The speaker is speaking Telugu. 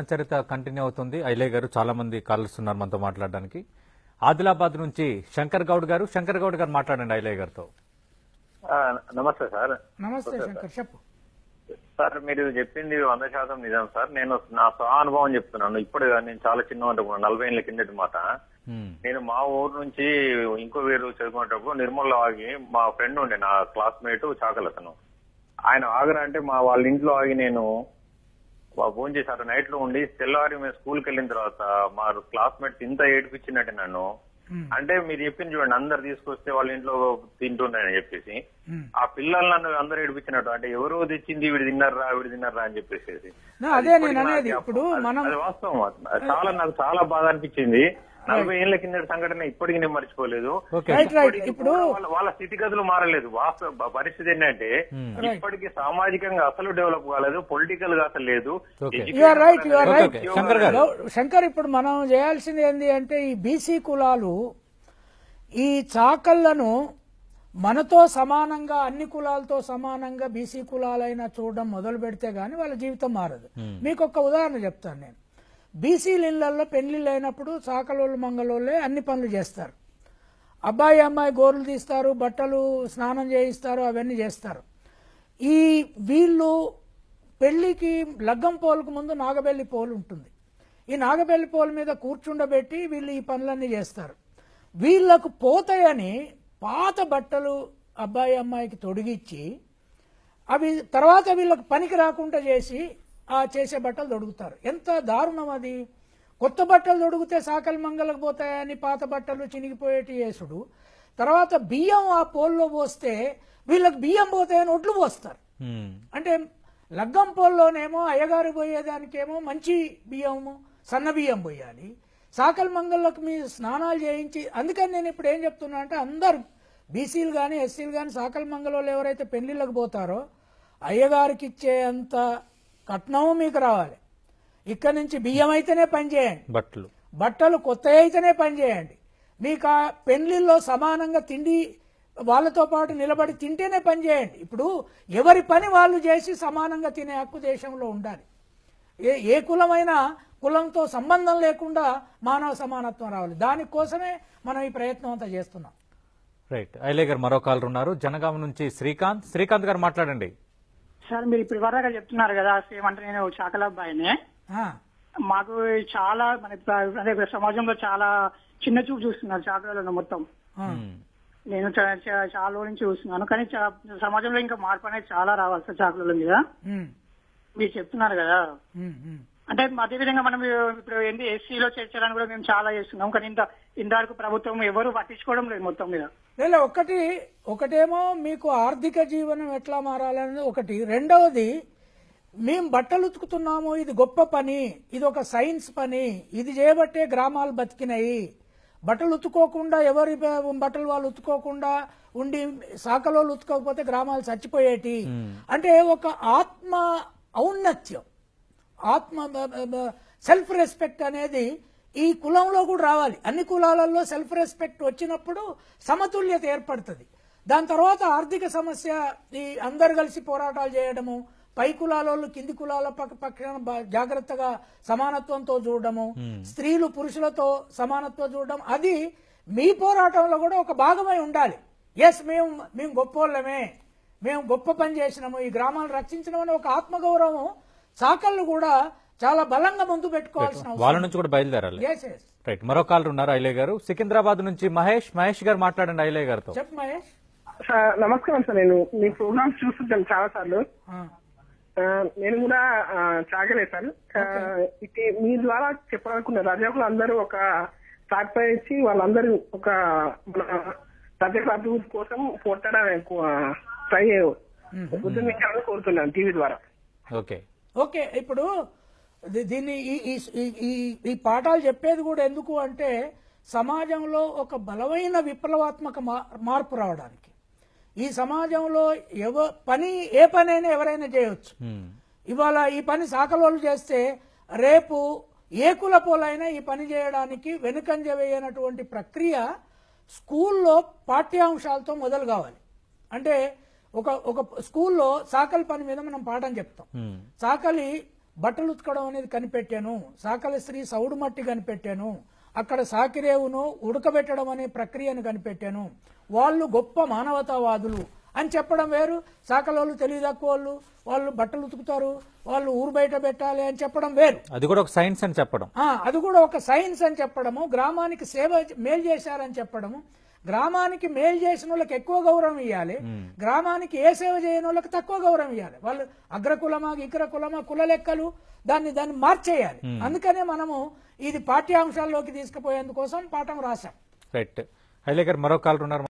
చరిత్ర కంటిన్యూ అవుతుంది. ఐలే గారు చాలా మంది కాలర్స్ ఉన్నారు మనతో మాట్లాడడానికి. ఆదిలాబాద్ నుంచి శంకర్ గౌడ్ గారు మాట్లాడండి ఐలే గారితో. నమస్తే సార్. నమస్తే శంకర్, చెప్పు సార్. మీరు చెప్పింది 100% నిజం సార్. నేను నా స్వానుభవం చెప్తున్నాను. ఇప్పుడు నేను చాలా చిన్న 40 ఏళ్ల కిందటి మాట. నేను మా ఊరు నుంచి ఇంకో వేరు చదువుకునేటప్పుడు నిర్మల్లో ఆగి, మా ఫ్రెండ్ ఉండే నా క్లాస్మేట్ చాకల్ అతను, ఆయన ఆగరా అంటే వాళ్ళ ఇంట్లో ఆగి నేను ఫోన్ చేశారు. నైట్ లో ఉండి తెల్లవారి మేము స్కూల్కి వెళ్ళిన తర్వాత మా క్లాస్మేట్స్ ఇంత ఏడిపించినట్టు నన్ను. అంటే మీరు చెప్పింది చూడండి, అందరు తీసుకొస్తే వాళ్ళ ఇంట్లో తింటున్నాయని చెప్పేసి ఆ పిల్లలు నన్ను అందరు ఏడిపించినట్టు. అంటే ఎవరో తెచ్చింది వీడు తిన్నారా అని చెప్పేసి అదే నేను అనేది. ఇప్పుడు అది వాస్తవం. నాకు చాలా బాధ అనిపించింది. 40 ఏళ్ల కింద సంఘటన ఇప్పటికీ నేను మర్చిపోలేదు. ఇప్పుడు వాళ్ళ స్థితిగతులు మారలేదు. వాస్తవ పరిస్థితి ఏంటంటే ఇప్పటికీ సామాజికంగా అసలు డెవలప్ కాలేదు, పొలిటికల్ గా అసలు లేదు. శంకర్, ఇప్పుడు మనం చేయాల్సింది ఏంటి అంటే ఈ బీసీ కులాలు ఈ చాకళ్లను మనతో సమానంగా, అన్ని కులాలతో సమానంగా బీసీ కులాలైనా చూడడం మొదలు పెడితే గానీ వాళ్ళ జీవితం మారదు. మీకు ఒక ఉదాహరణ చెప్తాను నేను. బీసీల ఇళ్లలో పెళ్లిళ్ళు అయినప్పుడు చాకలోళ్ళు మంగళోళ్ళే అన్ని పనులు చేస్తారు. అబ్బాయి అమ్మాయి గోర్లు తీస్తారు, బట్టలు స్నానం చేయిస్తారు, అవన్నీ చేస్తారు. ఈ వీళ్ళు పెళ్లికి లగ్గం పోలుకు ముందు నాగబెల్లి పోలు ఉంటుంది. ఈ నాగబెల్లి పోలు మీద కూర్చుండబెట్టి వీళ్ళు ఈ పనులన్నీ చేస్తారు. వీళ్లకు పోతాయని పాత బట్టలు అబ్బాయి అమ్మాయికి తొడిగిచ్చి అవి తర్వాత వీళ్ళకి పనికి రాకుండా చేసి ఆ చేసే బట్టలు తొడుగుతారు. ఎంత దారుణం అది! కొత్త బట్టలు తొడిగితే సాకలి మంగళకు పోతాయని పాత బట్టలు చినిగిపోయేటి చేసుడు. తర్వాత బియ్యం ఆ పోల్లో పోస్తే వీళ్ళకి బియ్యం పోతాయని ఒడ్లు పోస్తారు. అంటే లగ్గం పోల్లోనేమో అయ్యగారు పోయేదానికేమో మంచి బియ్యము, సన్న బియ్యం పోయాలి. సాకలి మంగళ్ళకు మీ స్నానాలు చేయించి, అందుకని నేను ఇప్పుడు ఏం చెప్తున్నా అంటే అందరు బీసీలు కానీ ఎస్సీలు కానీ సాకలి మంగళోళ్ళు ఎవరైతే పెళ్లిళ్ళకు పోతారో అయ్యగారికి ఇచ్చే అంత కట్నము మీకు రావాలి. ఇక్కడ నుంచి బియ్యం అయితేనే పనిచేయండి, బట్టలు కొత్త అయితేనే పనిచేయండి. మీకు ఆ పెళ్లిల్లో సమానంగా తిండి వాళ్ళతో పాటు నిలబడి తింటేనే పనిచేయండి. ఇప్పుడు ఎవరి పని వాళ్ళు చేసి సమానంగా తినే హక్కు దేశంలో ఉండాలి. ఏ కులమైనా కులంతో సంబంధం లేకుండా మానవ సమానత్వం రావాలి. దానికోసమే మనం ఈ ప్రయత్నం అంతా చేస్తున్నాం. రైట్. ఐలే గారు మరో కాలర్ ఉన్నారు, జనగామ నుంచి శ్రీకాంత్ గారు మాట్లాడండి. సార్, మీరు ఇప్పుడు వరకు చెప్తున్నారు కదా, సేమ్ అంటే నేను చాకల అబ్బాయినే. మాకు చాలా అదే సమాజంలో చాలా చిన్న చూపు చూస్తున్నారు చాకలలో మొత్తం. నేను చాలా నుంచి చూస్తున్నాను, కానీ సమాజంలో ఇంకా మార్పు అనేది చాలా రావాలి సార్ చాకల మీద. మీరు చెప్తున్నారు కదా, అంటే అదేవిధంగా మనం ఇప్పుడు ఏంటి ఎస్సీలో చేర్చాలని కూడా మేము చాలా చేస్తున్నాం, కానీ ఇంతవరకు ప్రభుత్వం ఎవరు పట్టించుకోవడం లేదు మొత్తం మీద. ఒకటేమో మీకు ఆర్థిక జీవనం ఎట్లా మారాలనేది ఒకటి. రెండవది, మేము బట్టలు ఉతుకుతున్నాము, ఇది గొప్ప పని, ఇది ఒక సైన్స్ పని, ఇది చేయబట్టే గ్రామాలు బతికినాయి. బట్టలు ఉతుకోకుండా ఎవరి బట్టలు వాళ్ళు ఉతుకోకుండా ఉండి సాకలోళ్ళు ఉతుకోకపోతే గ్రామాలు చచ్చిపోయేటి. అంటే ఒక ఆత్మ ఔన్నత్యం, ఆత్మ సెల్ఫ్ రెస్పెక్ట్ అనేది ఈ కులంలో కూడా రావాలి. అన్ని కులాలలో సెల్ఫ్ రెస్పెక్ట్ వచ్చినప్పుడు సమతుల్యత ఏర్పడుతుంది. దాని తర్వాత ఆర్థిక సమస్య, ఈ అందరు కలిసి పోరాటాలు చేయడము, పై కులాలలో కింది కులాల పక్షాన జాగ్రత్తగా సమానత్వంతో చూడడము, స్త్రీలు పురుషులతో సమానత్వం చూడడం, అది మీ పోరాటంలో కూడా ఒక భాగమై ఉండాలి. ఎస్, మేము గొప్పోళ్ళమే, మేము గొప్ప పని చేసినాము, ఈ గ్రామాలను రక్షించడం అనే ఒక ఆత్మగౌరవం సాకళ్ళు కూడా చాలా బలంగా ముందు పెట్టుకోవాల్సిన వాళ్ళ నుంచి కూడా బయలుదేరాలి. రైట్. మరో కాలర్ ఉన్నారు ఐలే గారు, సికింద్రాబాద్ నుంచి మహేష్ గారు మాట్లాడండి ఐలే గారితో. చెప్పు మహేష్. నమస్కారం సార్. నేను మీ ప్రోగ్రామ్ చూస్తుంటాను చాలా సార్లు. నేను కూడా చాకలే సార్. మీ ద్వారా చెప్పాలనుకున్న రజకులు అందరూ ఒక ఫ్యాక్టరీ ఇచ్చి వాళ్ళందరూ ఒక రజకుల అభివృద్ధి కోసం పోరాడడానికి ట్రై ఉద్యమించాలని కోరుతున్నాను టీవీ ద్వారా. ఓకే. ఇప్పుడు దీన్ని ఈ పాఠాలు చెప్పేది కూడా ఎందుకు అంటే సమాజంలో ఒక బలమైన విప్లవాత్మక మార్పు రావడానికి. ఈ సమాజంలో ఏ పనైనా ఎవరైనా చేయవచ్చు. ఇవాళ ఈ పని సాకలోళ్ళు చేస్తే రేపు ఏ కులపోలైనా ఈ పని చేయడానికి వెనుకంజ వేయనటువంటి ప్రక్రియ స్కూల్లో పాఠ్యాంశాలతో మొదలు కావాలి. అంటే ఒక స్కూల్లో సాకలి పని మీద మనం పాఠం చెప్తాం. సాకలి బట్టలు ఉతకడం అనేది కనిపెట్టాను, సాకలి స్త్రీ సౌడు మట్టి కనిపెట్టాను, అక్కడ సాకిరేవును ఉడకబెట్టడం అనే ప్రక్రియను కనిపెట్టాను, వాళ్ళు గొప్ప మానవతావాదులు అని చెప్పడం వేరు. సాకలోళ్ళు తెలివి తక్కువ వాళ్ళు బట్టలు ఉతుకుతారు, వాళ్ళు ఊరు బయట పెట్టాలి అని చెప్పడం వేరు. అది కూడా ఒక సైన్స్ అని చెప్పడం. అది కూడా ఒక సైన్స్ అని చెప్పడము, గ్రామానికి సేవ మేలు చేశారని చెప్పడము. గ్రామానికి మేలు చేసిన వాళ్ళకి ఎక్కువ గౌరవం ఇవ్వాలి, గ్రామానికి ఏ సేవ చేయని వాళ్ళకి తక్కువ గౌరవం ఇవ్వాలి. వాళ్ళు అగ్రకులమా ఇగ్రకులమా కుల లెక్కలు దాన్ని మార్చేయాలి. అందుకనే మనము ఇది పాఠ్యాంశాల్లోకి తీసుకుపోయేందుకోసం పాఠం రాశాం. రైట్. ఐలయ్య గారు మరో కాల్ ఉన్నారు.